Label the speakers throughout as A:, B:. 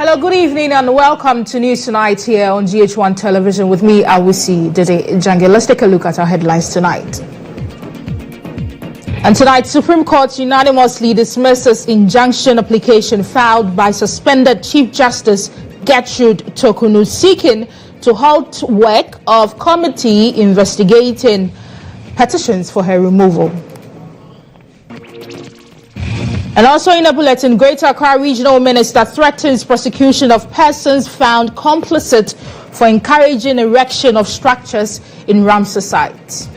A: Hello, good evening and welcome to News Tonight here on GHOne Television with me, Awisi, Dede, Djangay. Let's take a look at our headlines tonight. And tonight, Supreme Court unanimously dismisses injunction application filed by suspended Chief Justice Gertrude Torkornoo seeking to halt work of committee investigating petitions for her removal. And also in a bulletin, Greater Accra Regional Minister threatens prosecution of persons found complicit for encouraging erection of structures in Ramsar site.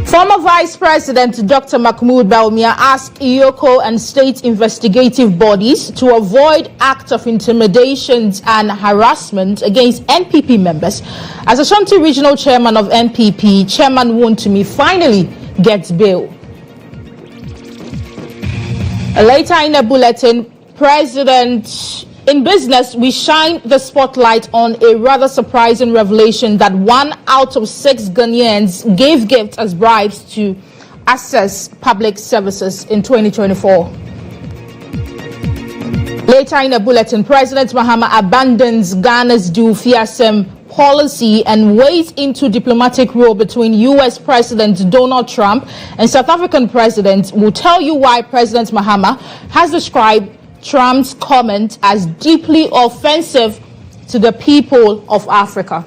A: Former Vice President Dr. Mahamudu Bawumia asked EOCO and state investigative bodies to avoid acts of intimidation and harassment against NPP members as Ashanti Regional Chairman of NPP, Chairman Wontumi, finally gets bail. Later in a bulletin, President, in business, we shine the spotlight on a rather surprising revelation that 1 out of 6 Ghanaians gave gifts as bribes to access public services in 2024. Later in a bulletin, President Mahama abandons Ghana's do-fearsome policy and wades into diplomatic row between U.S. President Donald Trump and South African President. We'll tell you why President Mahama has described Trump's comment as deeply offensive to the people of Africa.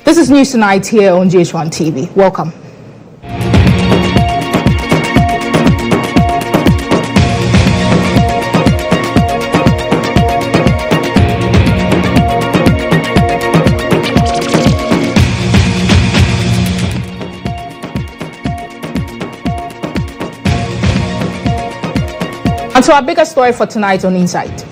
A: This is News Tonight here on GHOne TV. Welcome. And so our biggest story for tonight on Insight.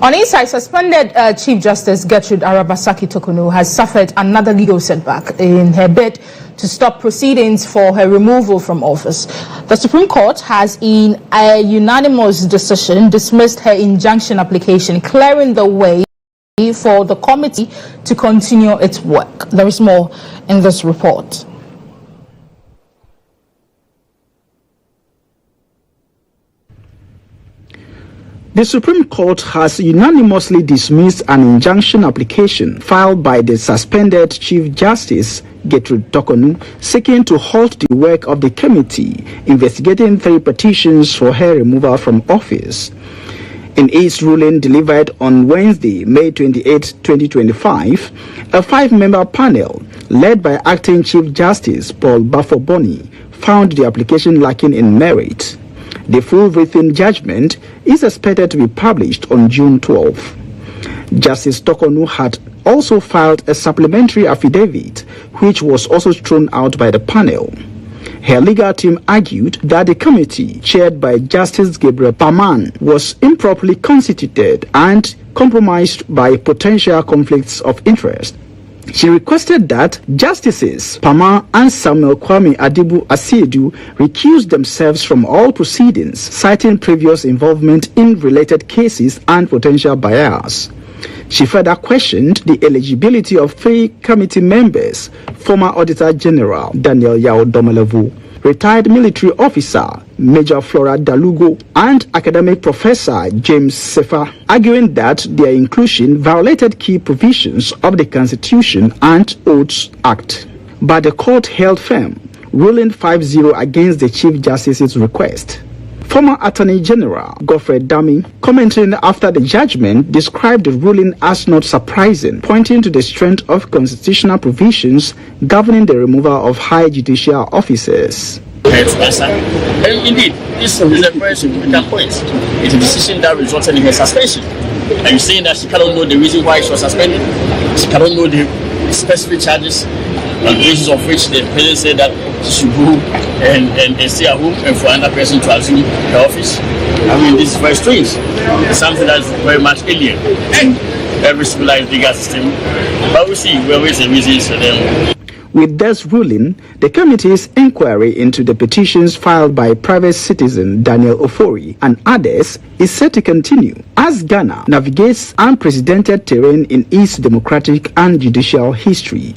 A: On Insight, suspended Chief Justice Gertrude Torkornoo has suffered another legal setback in her bid to stop proceedings for her removal from office. The Supreme Court has, in a unanimous decision, dismissed her injunction application, clearing the way for the committee to continue its work. There is more in this report.
B: The Supreme Court has unanimously dismissed an injunction application filed by the suspended Chief Justice Gertrude Torkornoo seeking to halt the work of the committee investigating 3 petitions for her removal from office. In its ruling delivered on Wednesday, May 28, 2025, a 5-member panel led by Acting Chief Justice Paul Bafoboni found the application lacking in merit. The full written judgment is expected to be published on June 12. Justice Torkornoo had also filed a supplementary affidavit, which was also thrown out by the panel. Her legal team argued that the committee, chaired by Justice Gabriel Paman, was improperly constituted and compromised by potential conflicts of interest. She requested that Justices Paman and Samuel Kwame Adibu Asiedu recuse themselves from all proceedings, citing previous involvement in related cases and potential bias. She further questioned the eligibility of 3 committee members: former Auditor General Daniel Yao Domelevu, retired military officer Major Flora Dalugo, and academic professor James Sefa, arguing that their inclusion violated key provisions of the Constitution and Oaths Act. But the court held firm, ruling 5-0 against the Chief Justice's request. Former Attorney General Godfrey Dami, commenting after the judgment, described the ruling as not surprising, pointing to the strength of constitutional provisions governing the removal of high judicial officers.
C: And indeed, this is a very significant point. It's a decision that resulted in her suspension. And you're saying that she cannot know the reason why she was suspended? She cannot know the specific charges on the basis of which the president said that she should go and stay at home and for another person to assume the office. I mean, this is very strange. It's something that's very much alien in every civilized legal system. But we see, we always say reasons for them.
B: With this ruling, the committee's inquiry into the petitions filed by private citizen Daniel Ofori and others is set to continue as Ghana navigates unprecedented terrain in its democratic and judicial history.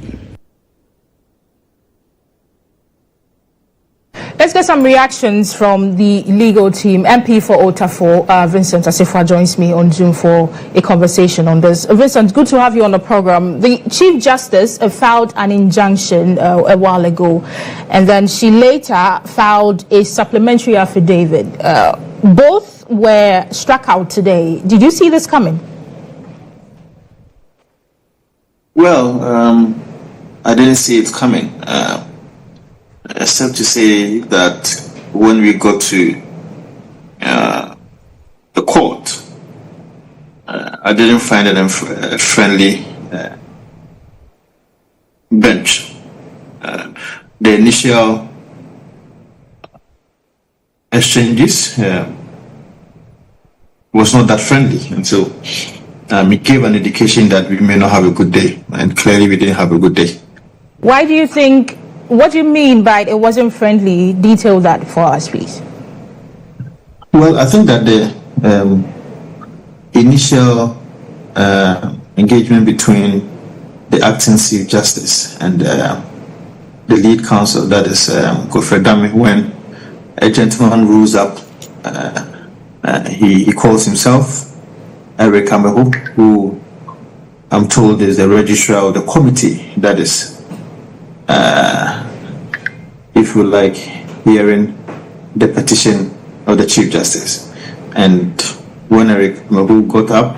A: Let's get some reactions from the legal team. MP for Otafo, Vincent Asifwa, joins me on Zoom for a conversation on this. Vincent, good to have you on the program. The Chief Justice filed an injunction a while ago, and then she later filed a supplementary affidavit. Both were struck out today. Did you see this coming?
D: Well, I didn't see it coming. Except to say that when we got to the court, I didn't find it a friendly bench. The initial exchanges was not that friendly, and so it gave an indication that we may not have a good day, and clearly we didn't have a good day.
A: Why do you think? What do you mean by it wasn't friendly? Detail that for us, please.
D: Well, I think that the initial engagement between the acting Chief Justice and the lead counsel, that is Godfrey Dame, when a gentleman rules up, he calls himself Eric Ameho, who I'm told is the registrar of the committee that is if you like, hearing the petition of the Chief Justice. And when Eric Mahamudu got up,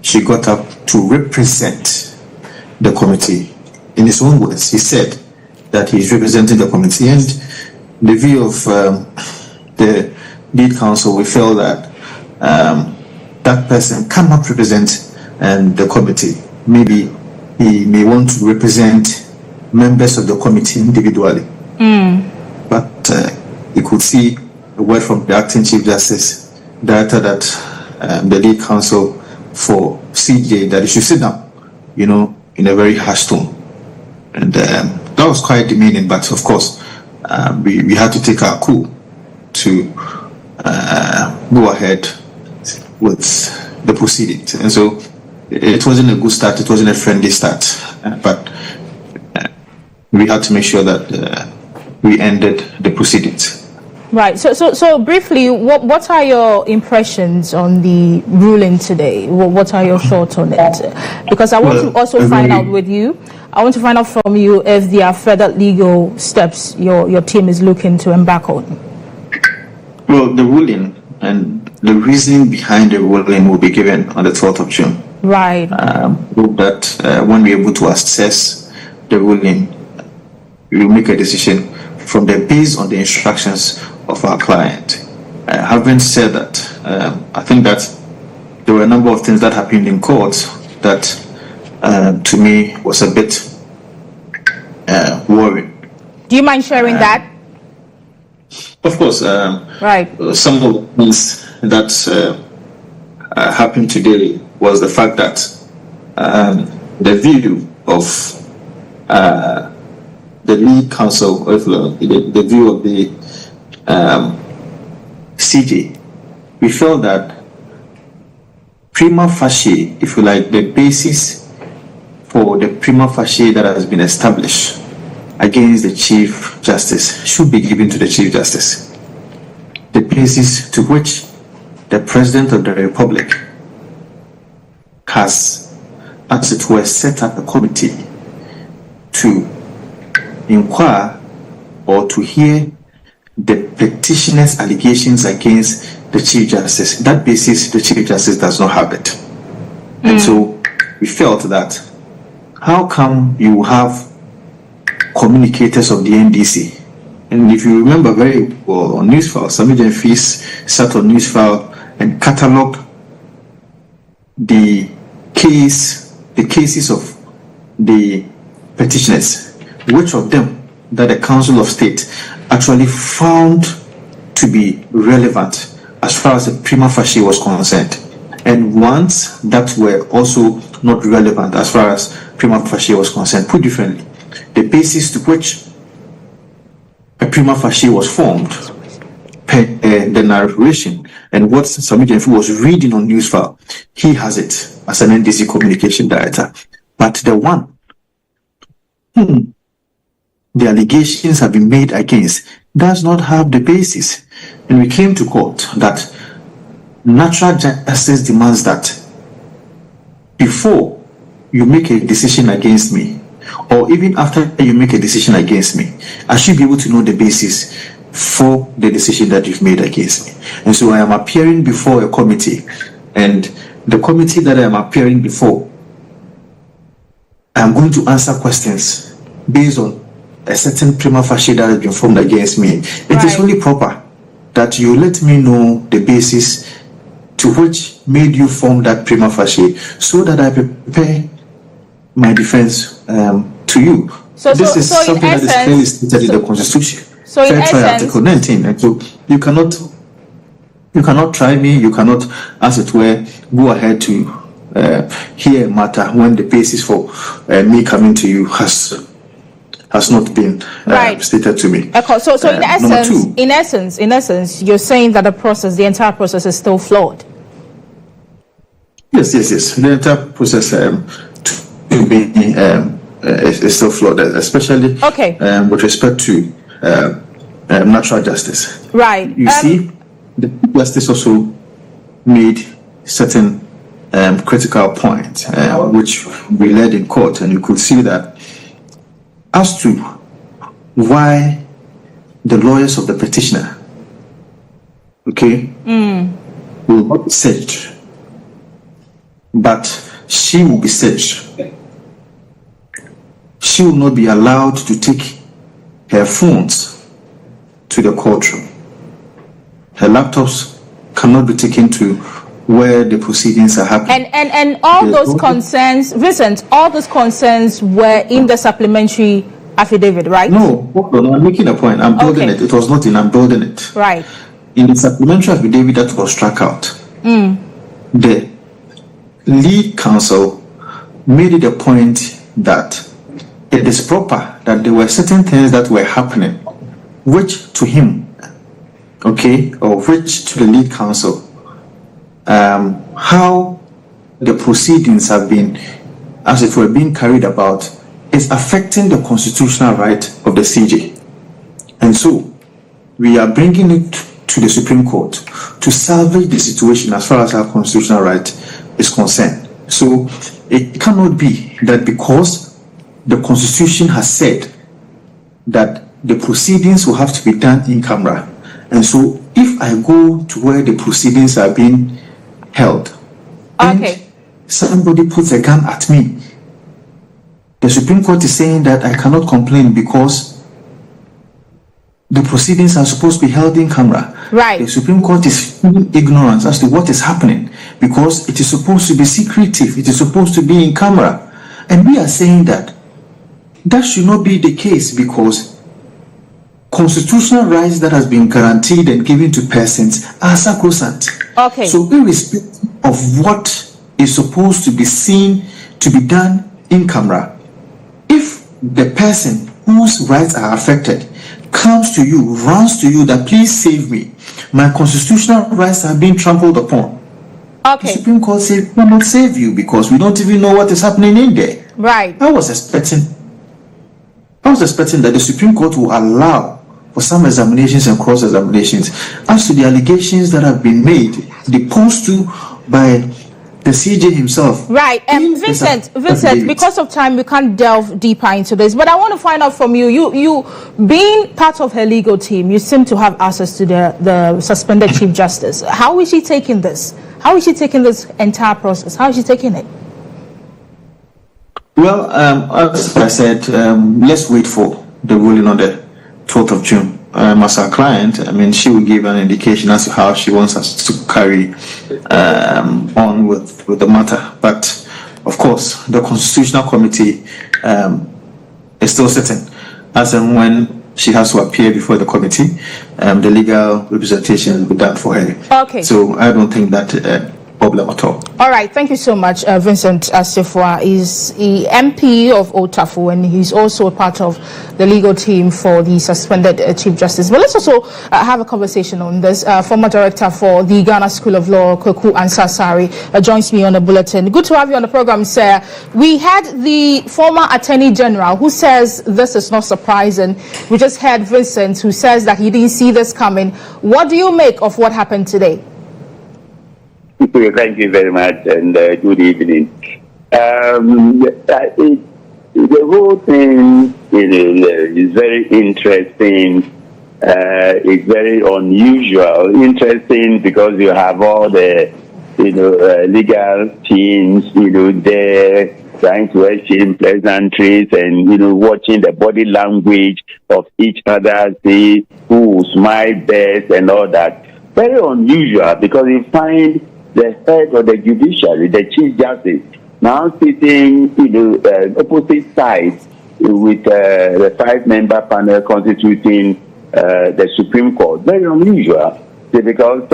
D: she got up to represent the committee. In his own words, he said that he's representing the committee, and the view of the lead counsel, we felt that that person cannot represent the committee. Maybe he may want to represent members of the committee individually. But you could see a word from the acting Chief Justice, director that the lead counsel for CJ, that he should sit down, in a very harsh tone. And that was quite demeaning, but of course, we had to take our cool to go ahead with the proceedings. And so it wasn't a good start, it wasn't a friendly start, but we had to make sure that we ended the proceedings.
A: Right. So briefly, what are your impressions on the ruling today? What are your thoughts on it? Because I want to also find out with you. I want to find out from you if there are further legal steps your team is looking to embark on.
D: Well, the ruling and the reasoning behind the ruling will be given on the 12th of June.
A: Right.
D: Hope that when we're able to assess the ruling, we will make a decision from based on the instructions of our client. Having said that, I think that there were a number of things that happened in court that to me was a bit worrying.
A: Do you mind sharing that?
D: Of course.
A: Right.
D: Some of the things that happened today was the fact that the view of the lead counsel, the view of the CJ, we felt that prima facie, if you like, the basis for the prima facie that has been established against the Chief Justice should be given to the Chief Justice. The basis to which the President of the Republic has, as it were, set up a committee to inquire or to hear the petitioner's allegations against the Chief Justice. That basis, the Chief Justice does not have it. And so we felt that how come you have communicators of the NDC? And if you remember very well, on Newsfile, Sami Fees sat on Newsfile and cataloged the cases of the petitioners, which of them that the Council of State actually found to be relevant as far as the prima facie was concerned, and ones that were also not relevant as far as prima facie was concerned. Put differently, the basis to which a prima facie was formed, the narration and what Sami Jenfu was reading on news file, he has it as an NDC communication director. But the one the allegations have been made against does not have the basis. And we came to court that natural justice demands that before you make a decision against me, or even after you make a decision against me, I should be able to know the basis for the decision that you've made against me. And so I am appearing before a committee, and the committee that I am appearing before, I am going to answer questions based on a certain prima facie that has been formed against me. It is only proper that you let me know the basis to which made you form that prima facie, so that I prepare my defense to you. This is something that is clearly stated in the Constitution.
A: So in
D: essence, Article 19. And so you cannot try me. You cannot, as it were, go ahead to hear a matter when the basis for me coming to you has not been stated to me.
A: So in essence, you're saying that the entire process is still flawed.
D: Yes. The entire process is still flawed, especially with respect to natural justice.
A: Right.
D: You see, the justice also made certain critical points, which we led in court, and you could see that as to why the lawyers of the petitioner, will not be searched, but she will be searched. She will not be allowed to take her phones to the courtroom. Her laptops cannot be taken to where the proceedings are happening.
A: And all those concerns, Vincent, all those concerns were in the supplementary affidavit, right?
D: No, hold on, I'm making a point. I'm building it. It was not in, I'm building it.
A: Right.
D: In the supplementary affidavit that was struck out, the lead counsel made it a point that it is proper that there were certain things that were happening, which to him, or which to the lead counsel, how the proceedings have been, as it were, being carried about, is affecting the constitutional right of the CJ. And so, we are bringing it to the Supreme Court to salvage the situation as far as our constitutional right is concerned. So, it cannot be that because the Constitution has said that the proceedings will have to be done in camera, and so if I go to where the proceedings are being held, and somebody puts a gun at me, the Supreme Court is saying that I cannot complain because the proceedings are supposed to be held in camera.
A: Right.
D: The Supreme Court is feeling ignorance as to what is happening because it is supposed to be secretive. It is supposed to be in camera. And we are saying that should not be the case because constitutional rights that has been guaranteed and given to persons are sacrosanct. So irrespective of what is supposed to be seen to be done in camera, if the person whose rights are affected comes to you, runs to you that please save me, my constitutional rights are being trampled upon. The Supreme Court said we cannot save you because we don't even know what is happening in there.
A: Right.
D: I was expecting that the Supreme Court will allow for some examinations and cross-examinations as to the allegations that have been made, deposed to by the CJ himself. Right.
A: Vincent, because of time, we can't delve deeper into this. But I want to find out from you, you being part of her legal team, you seem to have access to the suspended Chief Justice. How is she taking this? How is she taking this entire process? How is she taking it?
D: Well, as I said, let's wait for the ruling on the 12th of June. As our client, she will give an indication as to how she wants us to carry on with the matter. But, of course, the Constitutional Committee is still sitting. As and when she has to appear before the committee, the legal representation will be done for her. So I don't think that problem at all.
A: All right, thank you so much. Vincent Asifua is the MP of Otafu, and he's also a part of the legal team for the suspended Chief Justice. But let's also have a conversation on this. Former director for the Ghana School of Law, Kweku Ansah-Asare, joins me on the bulletin. Good to have you on the program, sir. We had the former Attorney General who says this is not surprising. We just heard Vincent who says that he didn't see this coming. What do you make of what happened today?
E: Thank you very much, and good evening. The whole thing is very interesting. It's very unusual. Interesting because you have all the legal teams there trying to exchange pleasantries and watching the body language of each other, see who will smile best and all that. Very unusual because you find the head of the judiciary, the Chief Justice, now sitting opposite sides with the 5-member panel constituting the Supreme Court. Very unusual because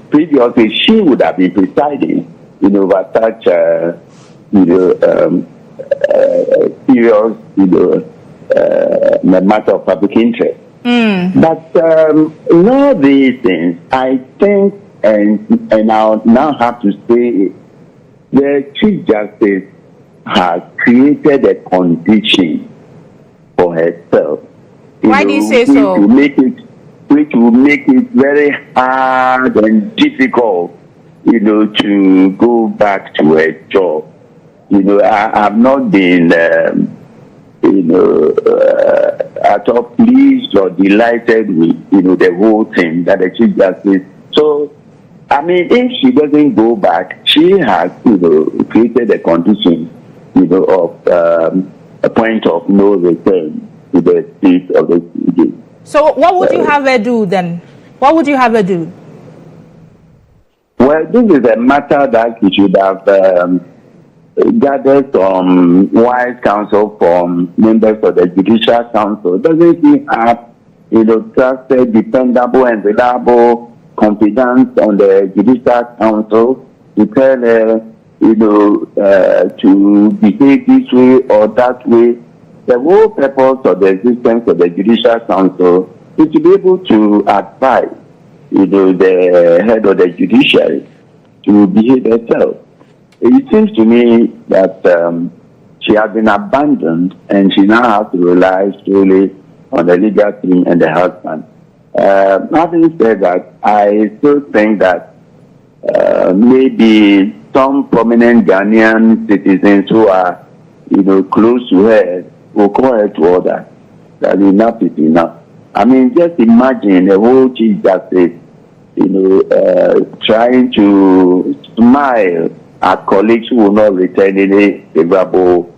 E: previously she would have been presiding over such serious matter of public interest. But all these things, I think, and I'll now have to say, the Chief Justice has created a condition for herself.
A: Why do you say so?
E: Which will make it very hard and difficult, to go back to her job. I have not been, at all pleased or delighted with, the whole thing that the Chief Justice. So, I mean, if she doesn't go back, she has, created a condition, of a point of no return to the seat of the Cedi.
A: So, what would you have her do then? What would you have her do?
E: Well, this is a matter that we should have gathered some wise counsel from members of the Judicial Council. Doesn't she have, trusted, dependable, and reliable confidence on the Judicial Council to tell her, to behave this way or that way? The whole purpose of the existence of the Judicial Council is to be able to advise, the head of the judiciary to behave herself. It seems to me that she has been abandoned and she now has to rely solely on the legal team and the husband. Having said that, I still think that maybe some prominent Ghanaian citizens who are, close to her will call her to order that enough is enough. I mean, just imagine the whole Chief Justice, trying to smile at colleagues who will not return any favorable,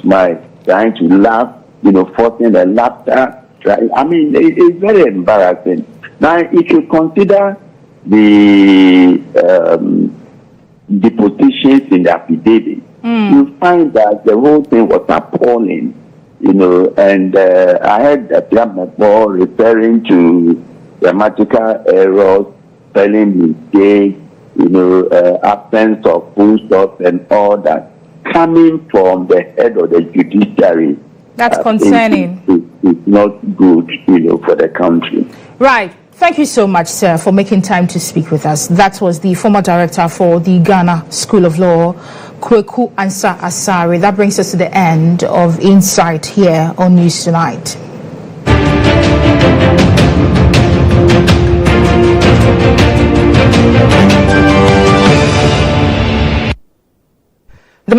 E: smile, trying to laugh, forcing the laughter. I mean, it's very embarrassing. Now, if you consider the depositions in the affidavit, you find that the whole thing was appalling, and I heard the Plan referring to grammatical errors, spelling mistakes, absence of full stops and all that, coming from the head of the judiciary.
A: That's concerning.
E: It's not good, for the country.
A: Right. Thank you so much, sir, for making time to speak with us. That was the former director for the Ghana School of Law, Kweku Ansah-Asare. That brings us to the end of Insight here on News Tonight. The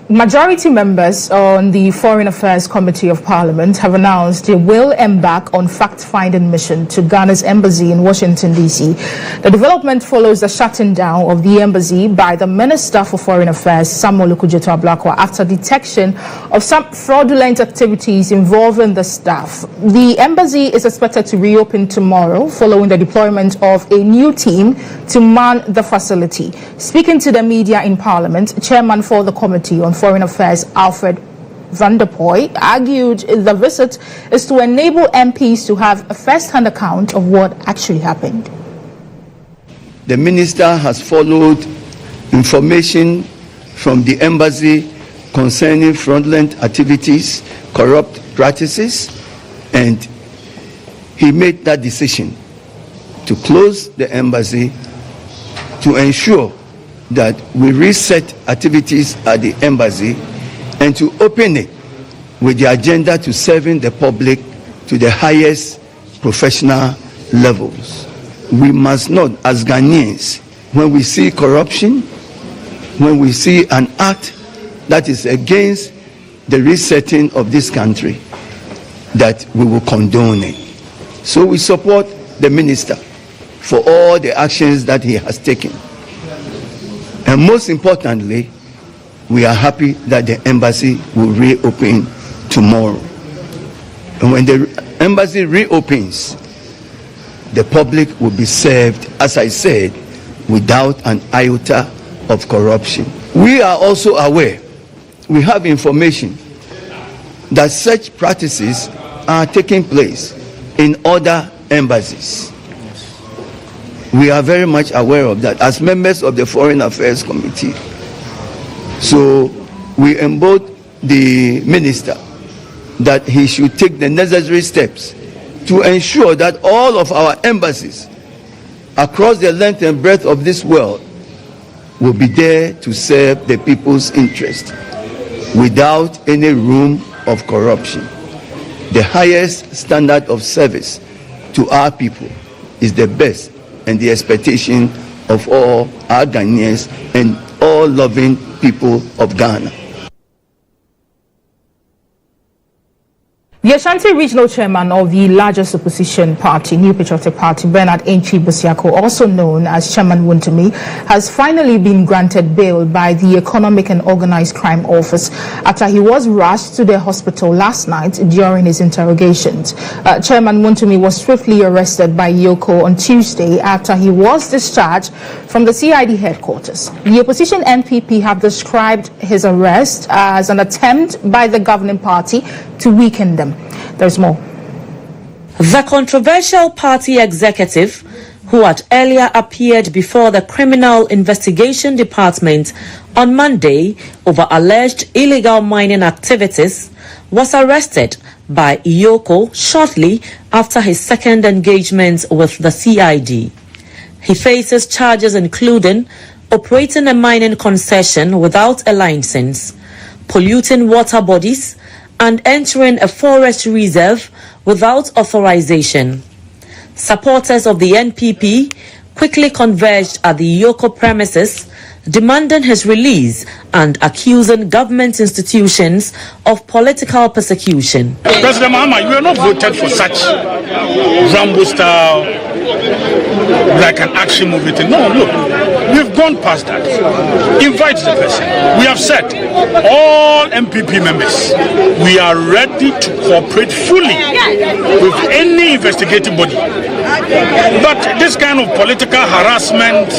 A: majority members on the Foreign Affairs Committee of Parliament have announced they will embark on fact-finding mission to Ghana's embassy in Washington, D.C. The development follows the shutting down of the embassy by the Minister for Foreign Affairs, Samuel Okudzeto-Ablakwa, after detection of some fraudulent activities involving the staff. The embassy is expected to reopen tomorrow following the deployment of a new team to man the facility. Speaking to the media in Parliament, Chairman for the Committee on Foreign Affairs, Alfred Van der Poy, argued the visit is to enable MPs to have a first-hand account of what actually happened.
F: The minister has followed information from the embassy concerning fraudulent activities, corrupt practices, and he made that decision to close the embassy to ensure that we reset activities at the embassy and to open it with the agenda to serving the public to the highest professional levels. We must not, as Ghanaians, when we see corruption, when we see an act that is against the resetting of this country, that we will condone it. So we support the minister for all the actions that he has taken. And most importantly, we are happy that the embassy will reopen tomorrow. And when the embassy reopens, the public will be served, as I said, without an iota of corruption. We are also aware, we have information that such practices are taking place in other embassies. We are very much aware of that as members of the Foreign Affairs Committee. So we embolden the minister that he should take the necessary steps to ensure that all of our embassies across the length and breadth of this world will be there to serve the people's interest without any room of corruption. The highest standard of service to our people is the best and the expectation of all our Ghanaians and all loving people of Ghana.
A: The Ashanti Regional Chairman of the largest opposition party, New Patriotic Party, Bernard Enchi Busiako, also known as Chairman Wontumi, has finally been granted bail by the Economic and Organized Crime Office after he was rushed to the hospital last night during his interrogations. Chairman Wontumi was swiftly arrested by EOCO on Tuesday after he was discharged from the CID headquarters. The opposition NPP have described his arrest as an attempt by the governing party to weaken them. There's more.
G: The controversial party executive, who had earlier appeared before the Criminal Investigation Department on Monday over alleged illegal mining activities, was arrested by EOCO shortly after his second engagement with the CID. He faces charges including operating a mining concession without a license, polluting water bodies, and entering a forest reserve without authorization. Supporters of the NPP quickly converged at the EOCO premises, demanding his release and accusing government institutions of political persecution.
H: President Mahamudu, you are not voted for such Rambo style, like an action movie thing. No, look, we've gone past that. Invite the person. We have said, all MPP members, we are ready to cooperate fully with any investigative body. But this kind of political harassment,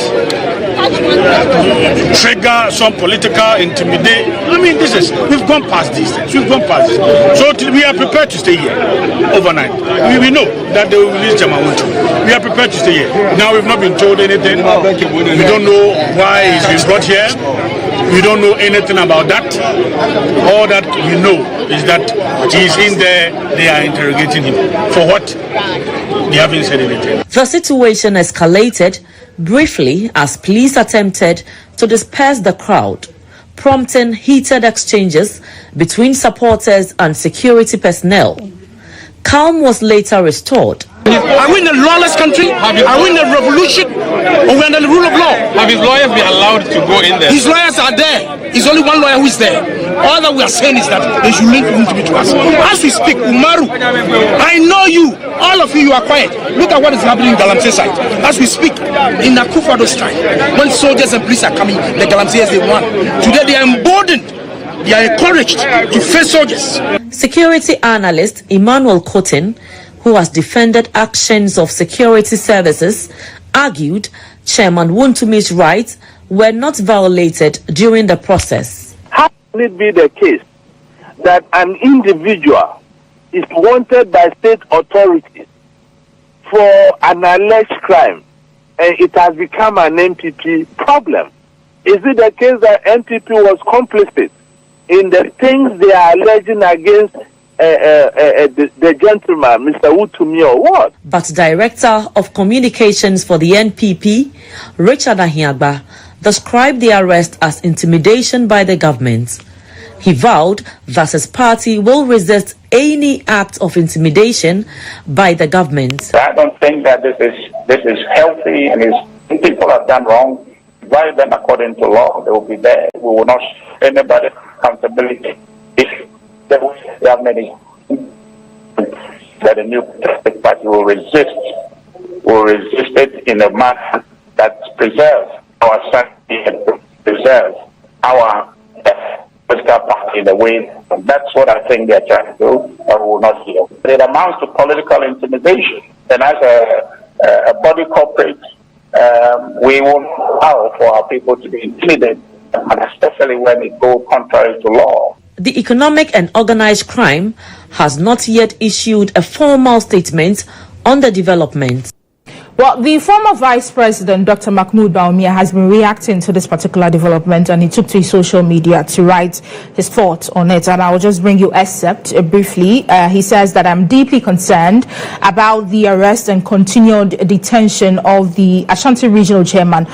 H: trigger some political intimidation. I mean, we've gone past these things. We've gone past this. So we are prepared to stay here overnight. We know that they will release Mahamudu. We are prepared to stay here. Now we've not been told anything. We don't know why he's been brought here. We don't know anything about that. All that we know is that he's in there. They are interrogating him. For what? They haven't said anything.
G: The situation escalated briefly as police attempted to disperse the crowd, prompting heated exchanges between supporters and security personnel. Calm was later restored.
H: Are we in a lawless country? Are we in a revolution? Or we are in the rule of law? Have his lawyers been allowed to go in there? His lawyers are there. There's only one lawyer who is there. All that we are saying is that they should link Wontumi to us. As we speak, Umaru, I know you. All of you are quiet. Look at what is happening in Galamsey side. As we speak, in Akufado's time, when soldiers and police are coming, the Galamseyers, they won. Today they are emboldened. They are encouraged to face soldiers.
G: Security analyst Emmanuel Cotton, who has defended actions of security services, argued Chairman Wontumi's rights were not violated during the process.
E: How can it be the case that an individual is wanted by state authorities for an alleged crime and it has become an NPP problem?
I: Is it the case that NPP was complicit in the things they are alleging against the gentleman, Mr. Wontumi, or what?
G: But Director of Communications for the NPP, Richard Ahiagba, described the arrest as intimidation by the government. He vowed that his party will resist any act of intimidation by the government.
J: I don't think that this is healthy, and if people have done wrong, why them according to law? They will be there. We will not show anybody accountability. If there are many that the new party will resist it in a manner that preserves our sanity and preserves our political party in a way. That's what I think they are trying to do, or we will not hear. It amounts to political intimidation, and as a body corporate, we won't allow for our people to be intimidated, and especially when it goes contrary to law.
G: The Economic and Organized Crime has not yet issued a formal statement on the development.
A: Well, the former Vice President, Dr. Mahamudu Bawumia, has been reacting to this particular development, and he took to his social media to write his thoughts on it. And I will just bring you excerpt briefly. He says that I'm deeply concerned about the arrest and continued detention of the Ashanti Regional Chairman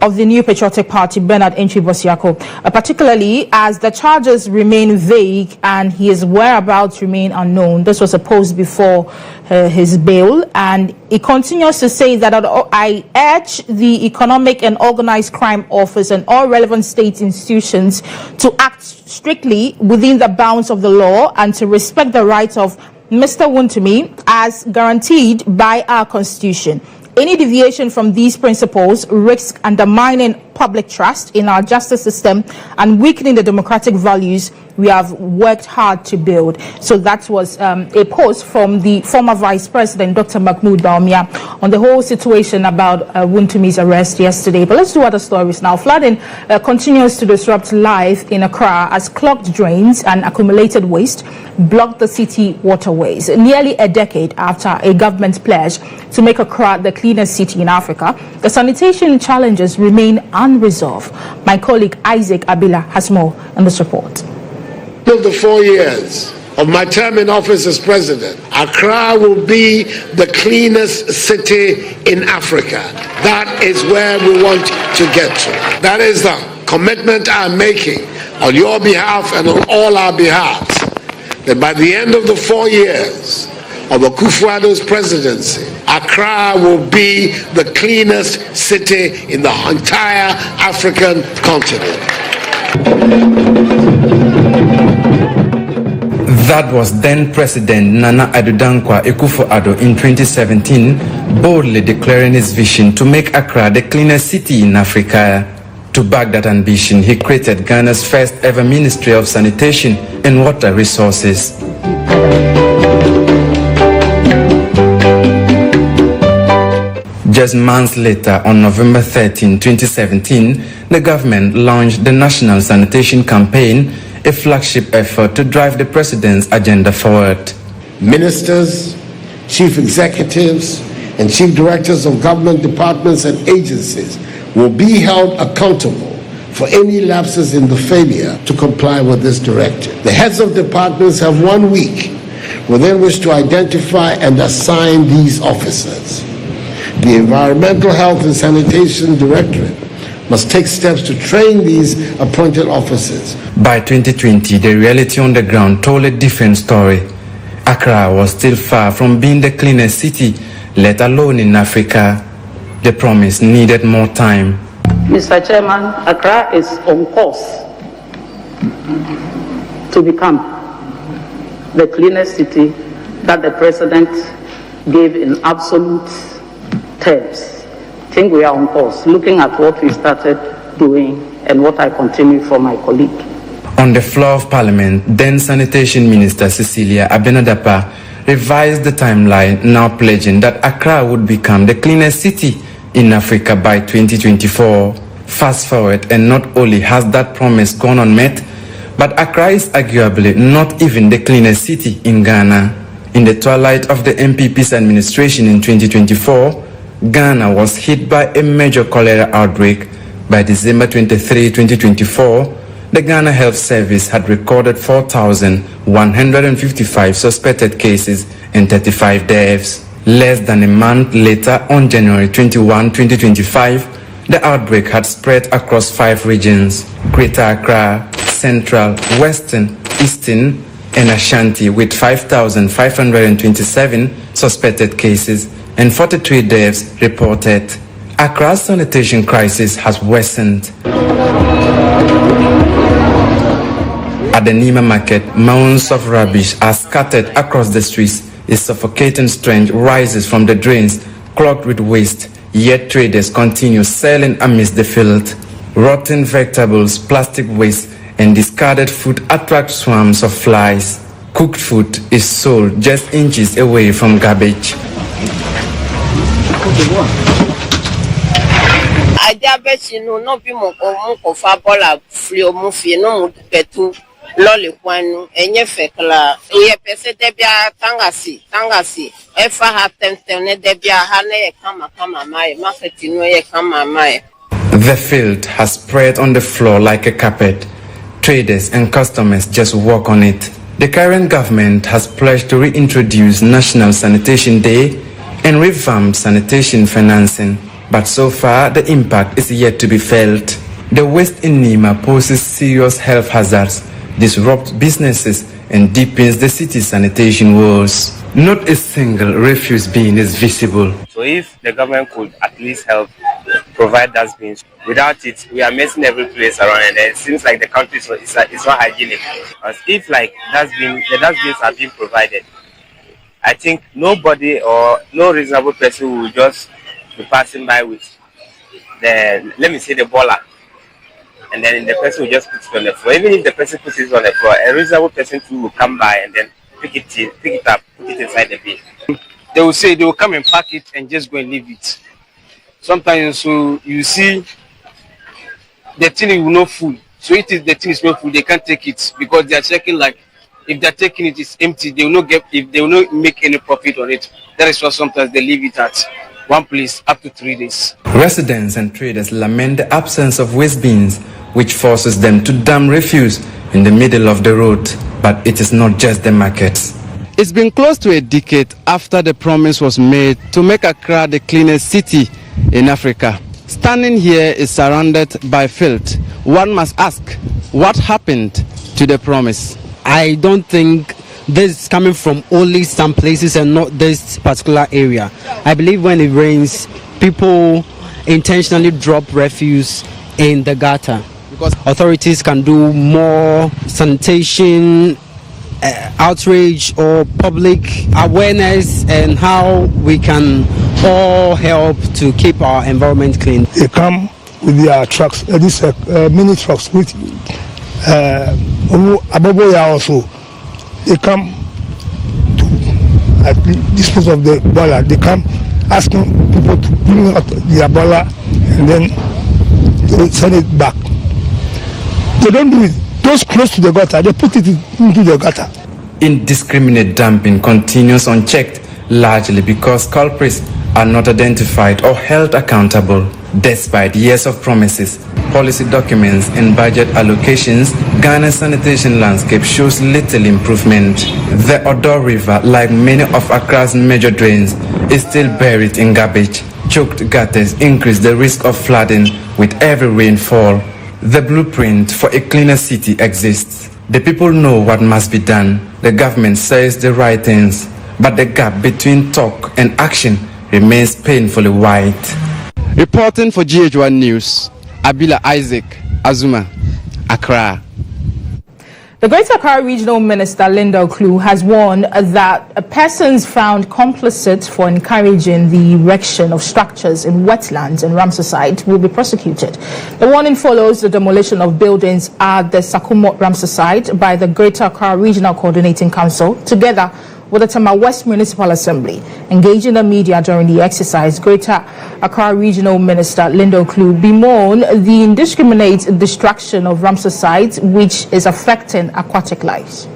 A: of the New Patriotic Party, Bernard Entry Bosiako, particularly as the charges remain vague and his whereabouts remain unknown. This was a post before his bail, and he continues to say that I urge the Economic and Organized Crime Office and all relevant state institutions to act strictly within the bounds of the law and to respect the rights of Mr. Wontumi as guaranteed by our Constitution. Any deviation from these principles risks undermining public trust in our justice system and weakening the democratic values we have worked hard to build. So that was a post from the former Vice President, Dr. Mahamudu Bawumia, on the whole situation about Wontumi's arrest yesterday. But let's do other stories now. Flooding continues to disrupt life in Accra as clogged drains and accumulated waste block the city waterways. Nearly a decade after a government pledge to make Accra the cleanest city in Africa, the sanitation challenges remain unresolved. My colleague Isaac Abila has more on this report.
K: Of the 4 years of my term in office as president, Accra will be the cleanest city in Africa. That is where we want to get to. That is the commitment I'm making on your behalf and on all our behalves, that by the end of the 4 years of Akufo-Addo's presidency, Accra will be the cleanest city in the entire African continent.
L: That was then President Nana Addo Dankwa Akufo-Addo in 2017, boldly declaring his vision to make Accra the cleanest city in Africa. To back that ambition, he created Ghana's first ever Ministry of Sanitation and Water Resources. Just months later, on November 13, 2017, the government launched the National Sanitation Campaign, a flagship effort to drive the president's agenda forward.
K: Ministers, chief executives, and chief directors of government departments and agencies will be held accountable for any lapses in the failure to comply with this directive. The heads of departments have 1 week within which to identify and assign these officers. The Environmental Health and Sanitation Directorate must take steps to train these appointed officers.
L: By 2020, the reality on the ground told a different story. Accra was still far from being the cleanest city, let alone in Africa. The promise needed more time.
M: Mr. Chairman, Accra is on course to become the cleanest city that the President gave in absolute terms. I think we are on course, looking at what we started doing and what I continue from my colleague.
L: On the floor of Parliament, then Sanitation Minister Cecilia Abenadapa revised the timeline, now pledging that Accra would become the cleanest city in Africa by 2024. Fast forward, and not only has that promise gone unmet, but Accra is arguably not even the cleanest city in Ghana. In the twilight of the MPP's administration in 2024, Ghana was hit by a major cholera outbreak, By December 23, 2024, the Ghana Health Service had recorded 4,155 suspected cases and 35 deaths. Less than a month later, on January 21, 2025, the outbreak had spread across 5 regions: Greater Accra, Central, Western, Eastern, and Ashanti, with 5,527 suspected cases and 43 deaths reported. Accra's sanitation crisis has worsened. At the Nima market, mounds of rubbish are scattered across the streets. A suffocating stench rises from the drains, clogged with waste, yet traders continue selling amidst the filth. Rotten vegetables, plastic waste, and discarded food attract swarms of flies. Cooked food is sold just inches away from garbage. The filth has spread on the floor like a carpet. Traders and customers just walk on it. The current government has pledged to reintroduce National Sanitation Day and revamp sanitation financing, but so far the impact is yet to be felt. The waste in Nima poses serious health hazards, disrupts businesses, and deepens the city's sanitation woes. Not a single refuse bin is visible.
N: So if the government could at least help provide dustbins, without it, we are messing every place around, and it seems like the country is not hygienic. Because if the dustbins are being provided, I think nobody or no reasonable person will just be passing by with the boiler, and then the person will just put it on the floor. Even if the person puts it on the floor, a reasonable person too will come by and then pick it up, put it inside the bin.
H: They will say they will come and pack it and just go and leave it. Sometimes so you see the thing will not full. So if the thing is not full, they can't take it because they are checking like if they're taking it, it's empty. They will not make any profit on it. That is why sometimes they leave it at one place up to 3 days.
L: Residents and traders lament the absence of waste bins, which forces them to dump refuse in the middle of the road. But it is not just the markets.
O: It's been close to a decade after the promise was made to make Accra the cleanest city in Africa. Standing here is surrounded by filth. One must ask, what happened to the promise?
P: I don't think this is coming from only some places and not this particular area. I believe when it rains, people intentionally drop refuse in the gutter because authorities can do more sanitation outrage or public awareness and how we can all help to keep our environment clean.
Q: They come with their trucks, these mini trucks with Aboboya also. They come to dispose of the boiler. They come asking people to bring out their boiler and then they send it back. They don't do it. Those close to the gutter, they put it into the gutter.
L: Indiscriminate dumping continues unchecked, largely because culprits are not identified or held accountable. Despite years of promises, policy documents, and budget allocations, Ghana's sanitation landscape shows little improvement. The Odo River, like many of Accra's major drains, is still buried in garbage. Choked gutters increase the risk of flooding with every rainfall. The blueprint for a cleaner city exists. The people know what must be done. The government says the right things, but the gap between talk and action remains painfully wide.
O: Reporting for GHOne News, Abila Isaac, Azuma, Accra.
A: The Greater Accra Regional Minister Linda Oklu has warned that persons found complicit for encouraging the erection of structures in wetlands in Ramsar site will be prosecuted. The warning follows the demolition of buildings at the Sakumo Ramsar site by the Greater Accra Regional Coordinating Council together with the Tama West Municipal Assembly. Engaging the media during the exercise, Greater Accra Regional Minister Linda Oklu bemoaned the indiscriminate destruction of Ramsar sites, which is affecting aquatic life.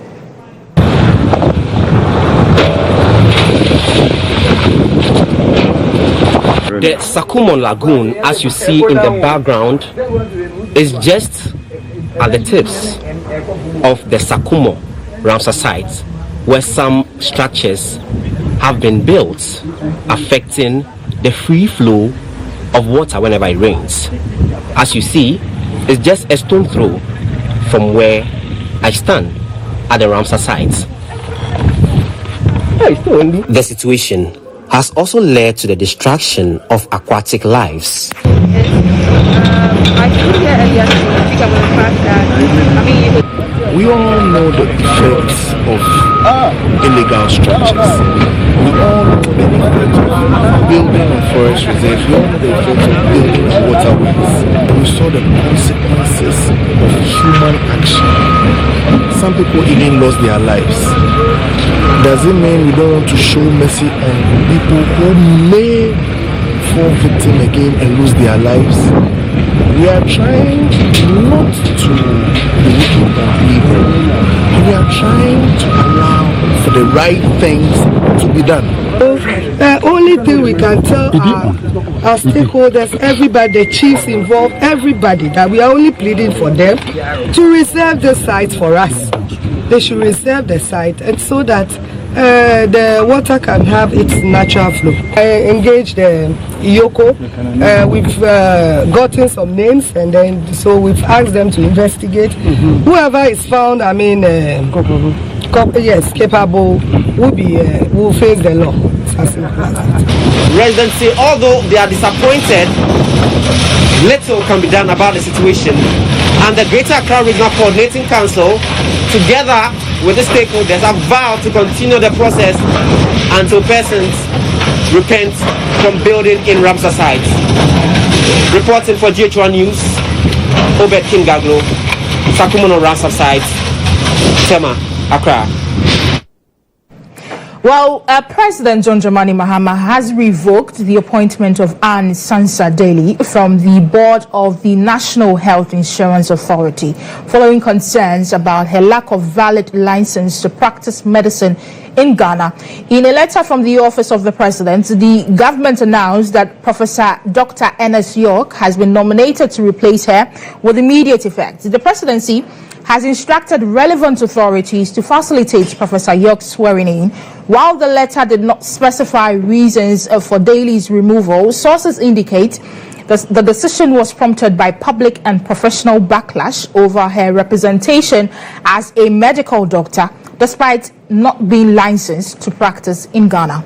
R: The Sakumo Lagoon, as you see in the background, is just at the tips of the Sakumo Ramsar site, where some structures have been built, affecting the free flow of water whenever it rains. As you see, it's just a stone throw from where I stand at the Ramsar site. The situation has also led to the destruction of aquatic lives.
H: We all know the effects of illegal structures. We all know the effects of building on forest reserves. We all know the effects of building on waterways. We saw the consequences of human action. Some people even lost their lives. Does it mean we don't want to show mercy on people who may fall victim again and lose their lives? We are trying not to be wicked and evil. We are trying to allow for the right things to be done.
S: The only thing we can tell our stakeholders, everybody, the chiefs involved, everybody, that we are only pleading for them to reserve the site for us. They should reserve the site, and so that the water can have its natural flow. Engage the EOCO. We've gotten some names, and then so we've asked them to investigate. Whoever is found, capable, will face the law.
R: Residents say although they are disappointed, little can be done about the situation, and the Greater Accra Regional Coordinating Council, together with the stakeholders, have vowed to continue the process until persons repent from building in Ramsar sites. Reporting for GHOne News, Obed Kingaglo, Sakumono Ramsar sites, Tema, Accra.
A: Well, President John Dramani Mahama has revoked the appointment of Anne Sansa-Daly from the board of the National Health Insurance Authority, following concerns about her lack of valid license to practice medicine in Ghana. In a letter from the Office of the President, the government announced that Professor Dr. Ernest York has been nominated to replace her with immediate effect. The presidency has instructed relevant authorities to facilitate Professor York's swearing in. While the letter did not specify reasons for Daly's removal, sources indicate that the decision was prompted by public and professional backlash over her representation as a medical doctor, despite not being licensed to practice in Ghana.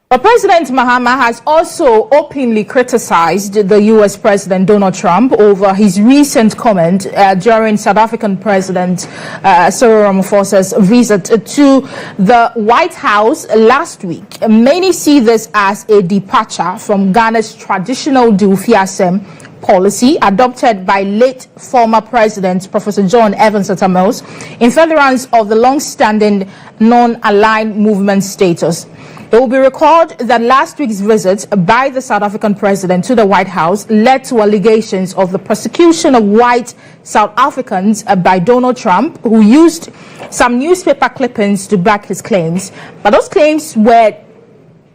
A: But President Mahama has also openly criticized the U.S. President Donald Trump over his recent comment during South African President Cyril Ramaphosa's visit to the White House last week. Many see this as a departure from Ghana's traditional Dufiasem policy adopted by late former President Professor John Evans Atta Mills in furtherance of the long-standing non-aligned movement status. It will be recalled that last week's visit by the South African president to the White House led to allegations of the persecution of white South Africans by Donald Trump, who used some newspaper clippings to back his claims. But those claims were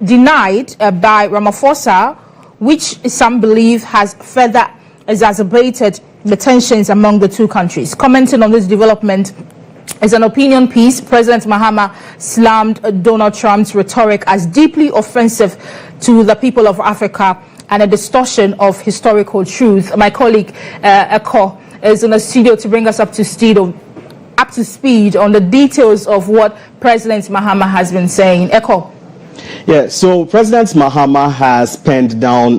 A: denied by Ramaphosa, which some believe has further exacerbated the tensions among the two countries. Commenting on this development, as an opinion piece, President Mahama slammed Donald Trump's rhetoric as deeply offensive to the people of Africa and a distortion of historical truth. My colleague EOCO is in the studio to bring us up to speed on the details of what President Mahama has been saying. EOCO.
T: Yeah, so President Mahama has penned down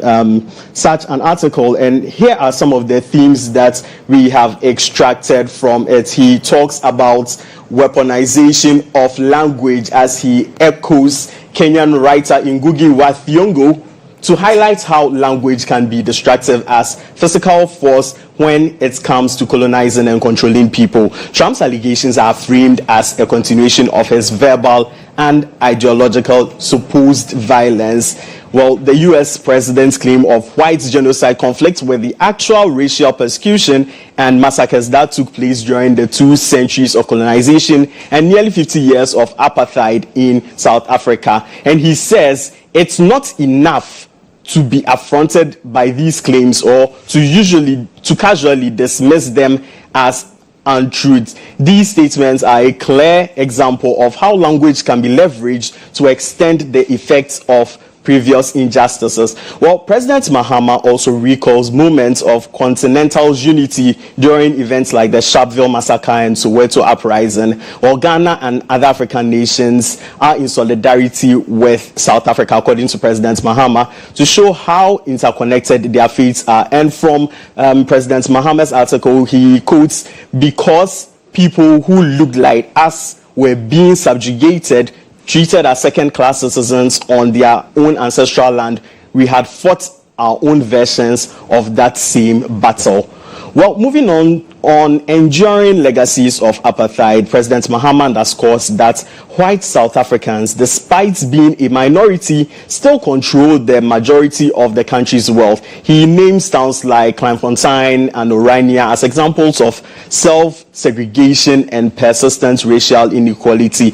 T: such an article, and here are some of the themes that we have extracted from it. He talks about weaponization of language as he echoes Kenyan writer Ngugi wa Thiong'o to highlight how language can be destructive as physical force when it comes to colonizing and controlling people. Trump's allegations are framed as a continuation of his verbal and ideological supposed violence. Well, the U.S. president's claim of white genocide conflicts with the actual racial persecution and massacres that took place during the 2 centuries of colonization and nearly 50 years of apartheid in South Africa. And he says it's not enough to be affronted by these claims or to casually dismiss them as untruths. These statements are a clear example of how language can be leveraged to extend the effects of previous injustices. Well, President Mahama also recalls moments of continental unity during events like the Sharpeville Massacre and Soweto Uprising. While Ghana and other African nations are in solidarity with South Africa, according to President Mahama, to show how interconnected their fates are. And from President Mahama's article, he quotes, "Because people who looked like us were being subjugated, treated as second-class citizens on their own ancestral land, we had fought our own versions of that same battle." Well, moving on enduring legacies of apartheid, President Mahama underscores that white South Africans, despite being a minority, still control the majority of the country's wealth. He names towns like Kleinfontein and Orania as examples of self-segregation and persistent racial inequality.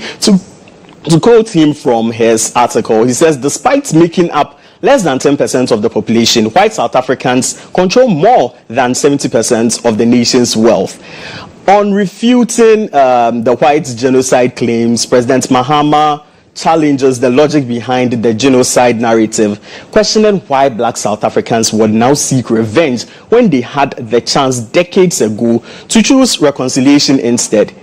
T: To quote him from his article, he says, despite making up less than 10% of the population, white South Africans control more than 70% of the nation's wealth. On refuting the white genocide claims, President Mahama challenges the logic behind the genocide narrative, questioning why black South Africans would now seek revenge when they had the chance decades ago to choose reconciliation instead.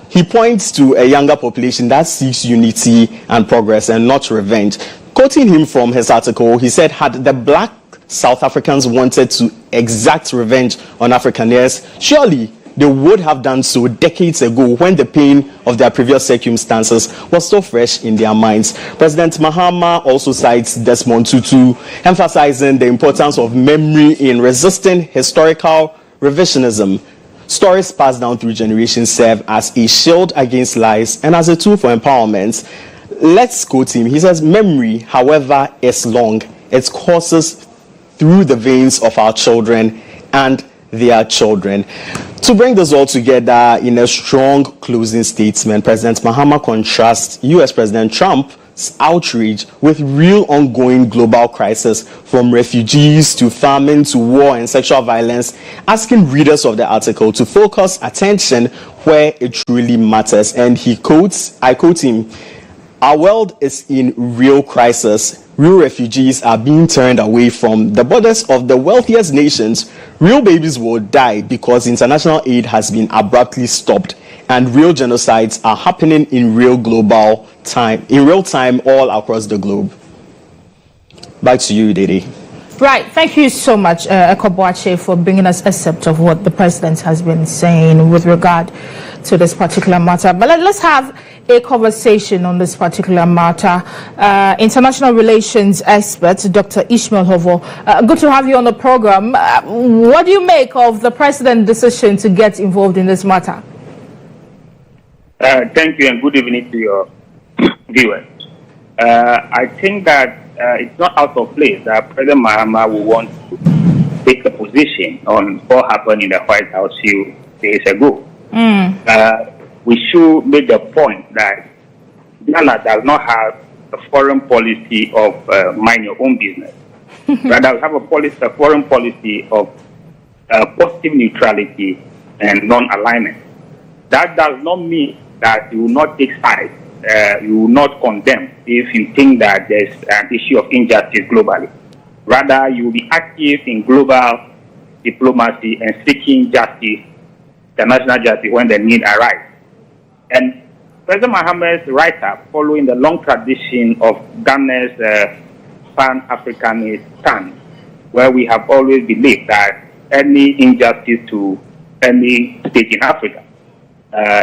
T: He points to a younger population that seeks unity and progress and not revenge. Quoting him from his article, he said, had the black South Africans wanted to exact revenge on Afrikaners, surely they would have done so decades ago when the pain of their previous circumstances was so fresh in their minds. President Mahama also cites Desmond Tutu, emphasizing the importance of memory in resisting historical revisionism. Stories passed down through generations serve as a shield against lies and as a tool for empowerment. Let's quote him. He says, memory, however, is long. It courses through the veins of our children and their children. To bring this all together in a strong closing statement, President Mahama contrasts U.S. President Trump's outrage with real ongoing global crisis, from refugees to famine to war and sexual violence, asking readers of the article to focus attention where it truly matters. And he quotes, I quote him, "Our world is in real crisis. Real refugees are being turned away from the borders of the wealthiest nations. Real babies will die because international aid has been abruptly stopped. And real genocides are happening in real time all across the globe." Back to you, Dede.
A: Right. Thank you so much, Ekoboache, for bringing us a excerpt of what the president has been saying with regard to this particular matter. But let's have a conversation on this particular matter. International relations expert, Dr. Ishmael Hovo. Good to have you on the program. What do you make of the president's decision to get involved in this matter?
U: Thank you and good evening to your viewers. I think that it's not out of place that President Mahama will want to take a position on what happened in the White House a few days ago. We should make the point that Ghana does not have a foreign policy of mind your own business. Rather, we have a foreign policy of positive neutrality and non-alignment. That does not mean that you will not take sides, you will not condemn if you think that there's an issue of injustice globally. Rather, you will be active in global diplomacy and seeking justice, international justice, when the need arises. And President Mahama's write-up, following the long tradition of Ghana's Pan-Africanist stance, where we have always believed that any injustice to any state in Africa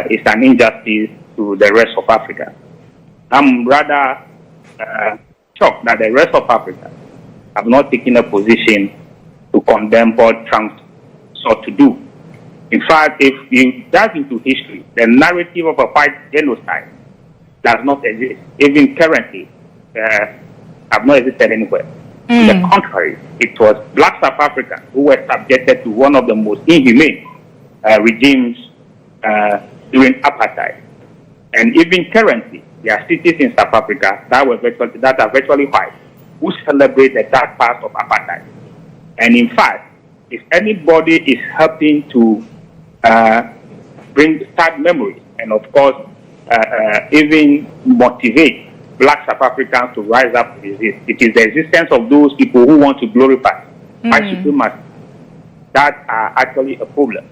U: is an injustice to the rest of Africa. I'm rather shocked that the rest of Africa have not taken a position to condemn what Trump sought to do. In fact, if you dive into history, the narrative of a white genocide does not exist. Even currently, have not existed anywhere. On the contrary, it was black South Africans who were subjected to one of the most inhumane regimes during apartheid. And even currently, there are cities in South Africa that are virtually white who celebrate the dark past of apartheid. And in fact, if anybody is helping to bring sad memories and, of course, even motivate black South Africans to rise up to resist, it is the existence of those people who want to glorify white supremacy that are actually a problem.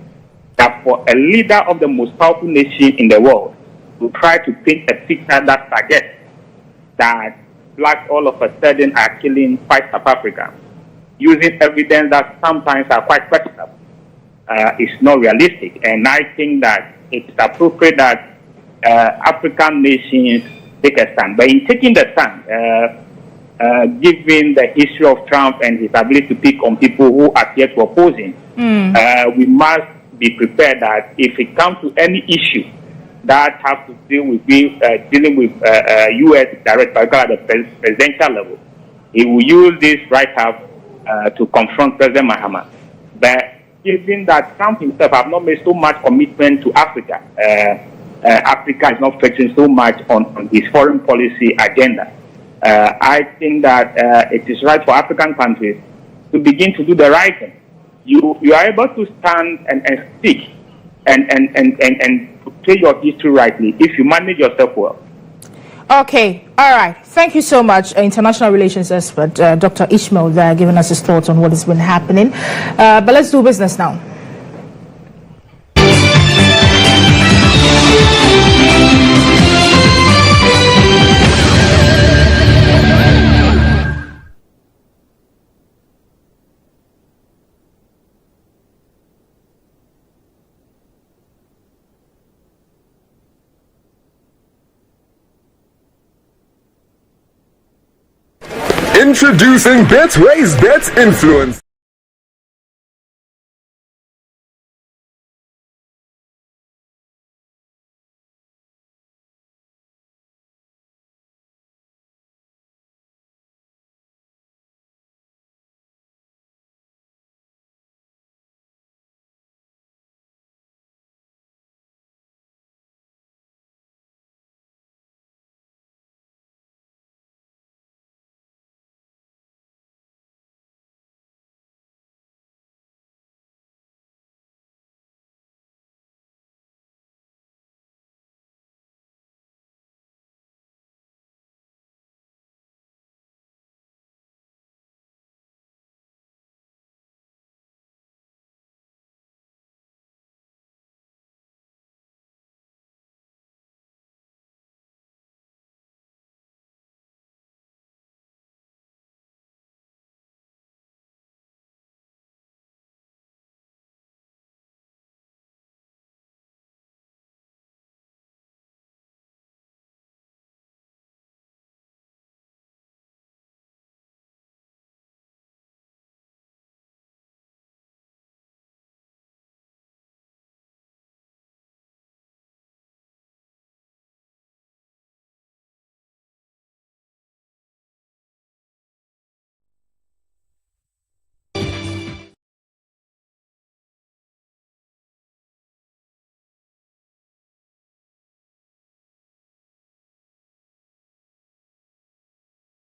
U: That for a leader of the most powerful nation in the world to try to paint a picture that suggests that blacks all of a sudden are killing white South Africans, using evidence that sometimes are quite questionable, is not realistic. And I think that it's appropriate that African nations take a stand. But in taking the stand, given the history of Trump and his ability to pick on people who appear to oppose him, we must be prepared that if it comes to any issue that has to deal with dealing with U.S. direct, particularly at the presidential level, he will use this write-up to confront President Mahama. But given that Trump himself has not made so much commitment to Africa, Africa is not focusing so much on his foreign policy agenda. I think that it is right for African countries to begin to do the right thing. You are able to stand and speak and play your history rightly if you manage yourself well.
A: Okay, all right. Thank you so much, international relations expert Dr. Ishmael, there giving us his thoughts on what has been happening. But let's do business now.
C: Introducing Betway's Bet Influence.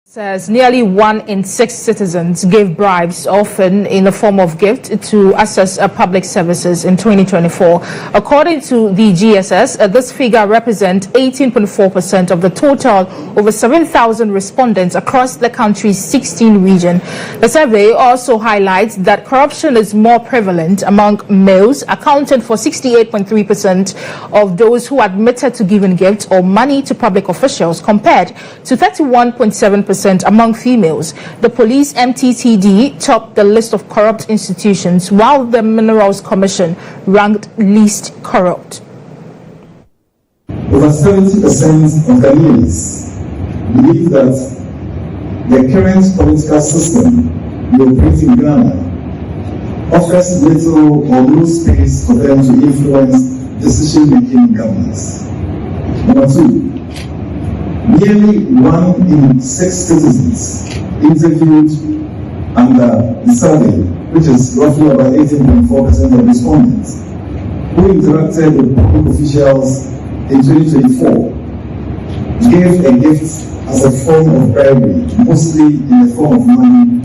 A: Says nearly 1 in 6 citizens gave bribes, often in the form of gift, to access public services in 2024. According to the GSS, this figure represents 18.4% of the total over 7,000 respondents across the country's 16 regions. The survey also highlights that corruption is more prevalent among males, accounting for 68.3% of those who admitted to giving gifts or money to public officials, compared to 31.7% among females. The police MTTD topped the list of corrupt institutions, while the Minerals Commission ranked least corrupt.
V: Over 70% of Ghanaians believe that the current political system we operate in Ghana offers little or no space for them to influence decision-making in governance. Number 2, Nearly 1 in 6 citizens interviewed under the survey, which is roughly about 18.4% of respondents, who interacted with public officials in 2024, gave a gift as a form of bribery, mostly in the form of money,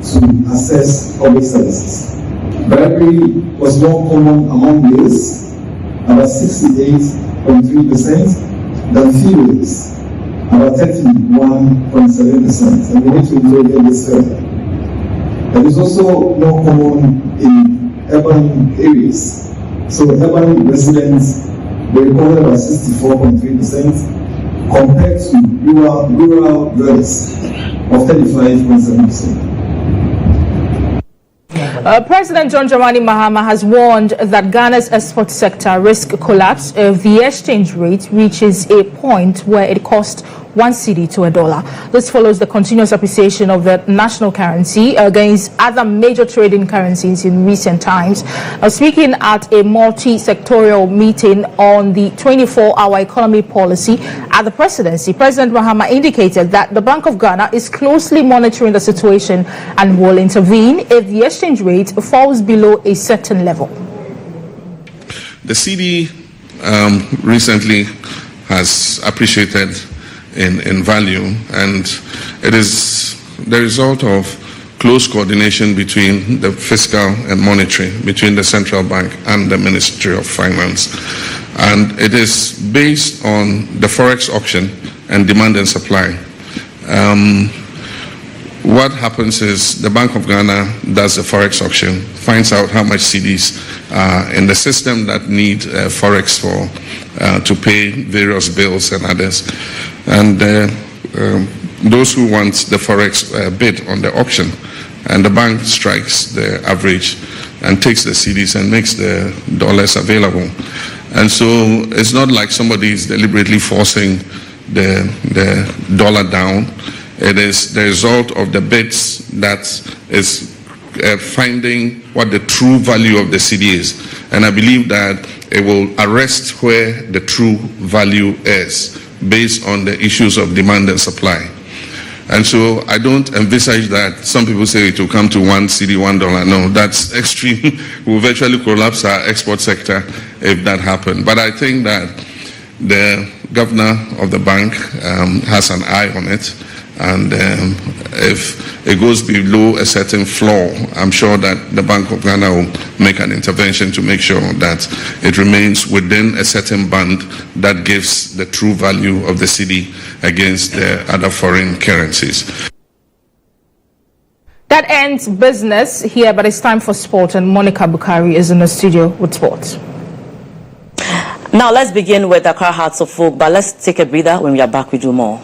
V: to access public services. Bribery was more common among males, about 68.3%, than females, about 31.7%. And we need to interrogate this further. It is also more common in urban areas. So urban residents were recorded about 64.3%, compared to rural dwellers of 35.7%.
A: President John Dramani Mahama has warned that Ghana's export sector risks collapse if the exchange rate reaches a point where it costs 1 cedi to $1. This follows the continuous appreciation of the national currency against other major trading currencies in recent times. Speaking at a multi-sectorial meeting on the 24-hour economy policy at the presidency, President Mahama indicated that the Bank of Ghana is closely monitoring the situation and will intervene if the exchange rate falls below a certain level.
B: The Cedi recently has appreciated in value, and it is the result of close coordination between the fiscal and monetary, between the central bank and the Ministry of Finance. And it is based on the forex auction and demand and supply. What happens is the Bank of Ghana does the forex auction, finds out how much cedis in the system that need forex for to pay various bills and others. And those who want the forex bid on the auction, and the bank strikes the average and takes the cedis and makes the dollars available. And so it's not like somebody is deliberately forcing the dollar down. It is the result of the bids that is finding what the true value of the cedi is. And I believe that it will arrest where the true value is based on the issues of demand and supply. And so I don't envisage that some people say it will come to 1 cedi, $1. No, that's extreme. We'll virtually collapse our export sector if that happened. But I think that the governor of the bank has an eye on it. And if it goes below a certain floor, I'm sure that the Bank of Ghana will make an intervention to make sure that it remains within a certain band that gives the true value of the cedi against the other foreign currencies.
A: That ends business here, but it's time for sport, and Monica Bukari is in the studio with sports.
G: Now let's begin with Accra Hearts of Folk, but let's take a breather. When we are back, we do more.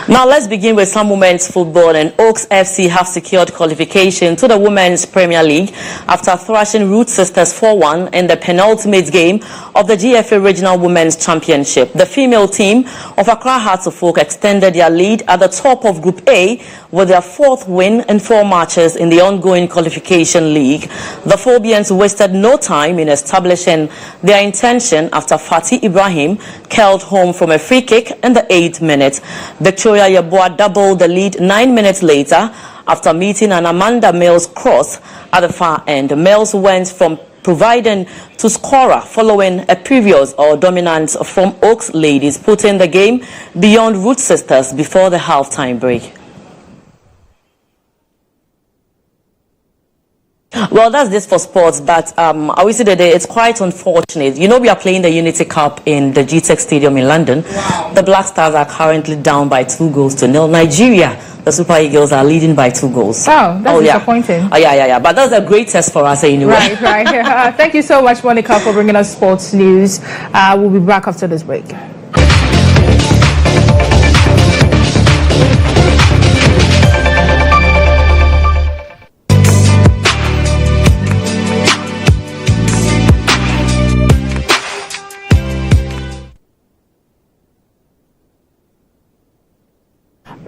G: Now let's begin with some women's football, and Oaks FC have secured qualification to the Women's Premier League after thrashing Root Sisters 4-1 in the penultimate game of the GFA Regional Women's Championship. The female team of Accra Hearts of Folk extended their lead at the top of Group A with their 4th win in 4 matches in the ongoing qualification league. The Phobians wasted no time in establishing their intention after Fatih Ibrahim curled home from a free kick in the 8th minute. Victoria Yeboah doubled the lead 9 minutes later after meeting an Amanda Mills cross at the far end. Mills went from providing to scorer following a previous dominance from Oaks ladies, putting the game beyond Root Sisters before the halftime break. Well, that's this for sports, but Awisi Dede, it's quite unfortunate. You know, we are playing the Unity Cup in the GTEC Stadium in London. Wow. The Black Stars are currently down by 2-0. Nigeria, the Super Eagles, are leading by 2 goals.
A: Oh, that's disappointing.
G: Yeah. But that's a great test for us anyway.
A: Right. Thank you so much, Monica, for bringing us sports news. We'll be back after this break.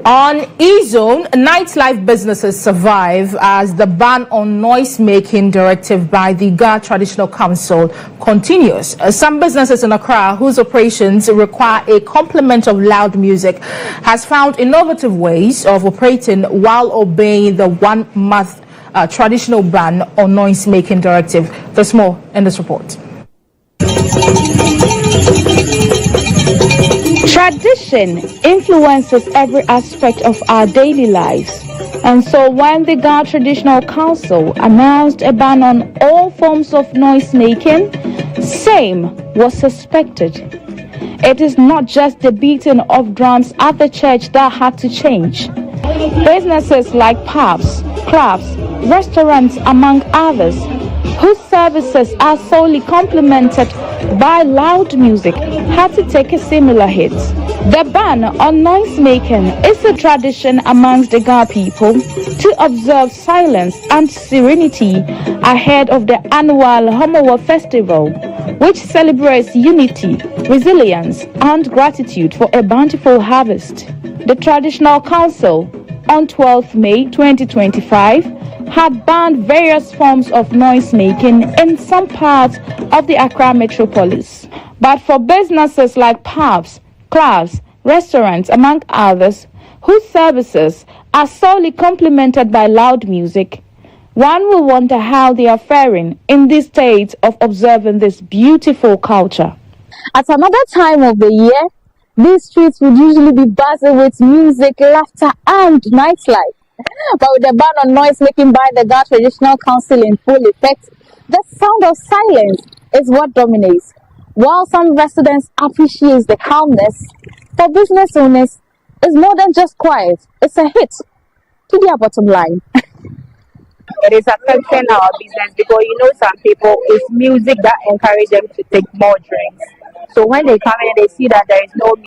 A: On EOCO, nightlife businesses survive as the ban on noise-making directive by the Ga Traditional Council continues. Some businesses in Accra, whose operations require a complement of loud music, has found innovative ways of operating while obeying the 1 month traditional ban on noise-making directive. There's more in this report.
D: Tradition influences every aspect of our daily lives, and so when the Ga Traditional Council announced a ban on all forms of noise making, same was suspected. It is not just the beating of drums at the church that had to change. Businesses like pubs, clubs, restaurants, among others, whose services are solely complemented by loud music, had to take a similar hit. The ban on noise making is a tradition amongst the Ga people to observe silence and serenity ahead of the annual Homowa festival, which celebrates unity, resilience, and gratitude for a bountiful harvest. The Traditional Council, on 12 May 2025, had banned various forms of noise making in some parts of the Accra metropolis. But for businesses like pubs, clubs, restaurants, among others, whose services are solely complemented by loud music, one will wonder how they are faring in this state of observing this beautiful culture.
F: At another time of the year, these streets would usually be buzzing with music, laughter, and nightlife. But with the ban on noise making by the Ga Traditional Council in full effect, the sound of silence is what dominates. While some residents appreciate the calmness, for business owners, it's more than just quiet. It's a hit to their bottom line.
W: It is affecting our business because some people, it's music that encourages them to take more drinks. So when they come in, they see that there is no